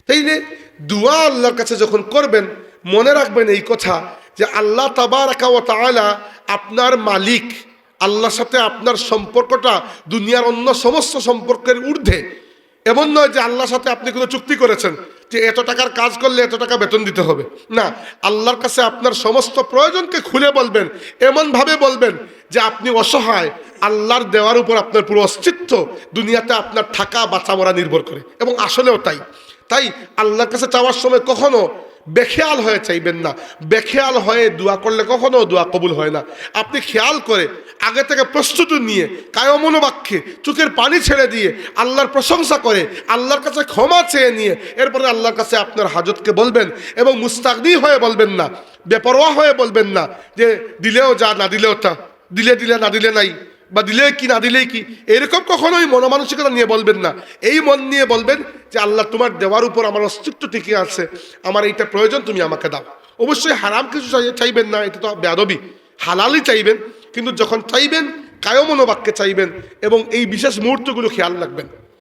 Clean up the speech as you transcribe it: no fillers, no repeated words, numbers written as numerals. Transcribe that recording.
তাইলে দোয়া আল্লাহর কাছে যখন করবেন মনে রাখবেন এই কথা যে আল্লাহ তাবারাকা ওয়া তাআলা আপনার মালিক। আল্লাহর সাথে আপনার সম্পর্কটা দুনিয়ার অন্য সমস্ত সম্পর্কের ঊর্ধ্বে। এমন নয় যে আল্লাহর সাথে আপনি কোনো চুক্তি করেছেন যে এত টাকার কাজ করলে এত টাকা বেতন দিতে হবে, না। আল্লাহর কাছে আপনার সমস্ত প্রয়োজনকে খুলে বলবেন, এমনভাবে বলবেন যে আপনি অসহায়। আল্লাহর দেওয়ার উপর আপনার পুরো অস্তিত্ব, দুনিয়াতে আপনার থাকা বাঁচা মরা নির্ভর করে, এবং আসলেও তাই। তাই আল্লাহর কাছে চাওয়ার সময় কখনো বেখেয়াল হয়ে চাইবেন না। বেখেয়াল হয়ে দোয়া করলে কখনো দোয়া কবুল হয় না। আপনি খেয়াল করে আগে থেকে প্রস্তুতি নিয়ে কায়মনোবাক্যে চোখের পানি ছেড়ে দিয়ে আল্লাহর প্রশংসা করে আল্লাহর কাছে ক্ষমা চেয়ে নিয়ে এরপরে আল্লাহর কাছে আপনার হাজতকে বলবেন, এবং মুস্তাগনি হয়ে বলবেন না, বেপরোয়া হয়ে বলবেন না যে দিলেও যা না দিলেও তা, দিলে দিলে না দিলে নাই, বা দিলে কি না দিলেই কি, এরকম কখনোই মনোমানসিকতা নিয়ে বলবেন না। এই মন নিয়ে বলবেন যে আল্লাহ তোমার দেওয়ার উপর আমার অস্তিত্ব টিকে আছে, আমার এইটা প্রয়োজন, তুমি আমাকে দাও। অবশ্যই হারাম কিছু চাইবেন না, এটা তো বেয়াদবি। হালালই চাইবেন, কিন্তু যখন চাইবেন কায়মনোবাক্যে চাইবেন, এবং এই বিশেষ মুহূর্তগুলো খেয়াল রাখবেন।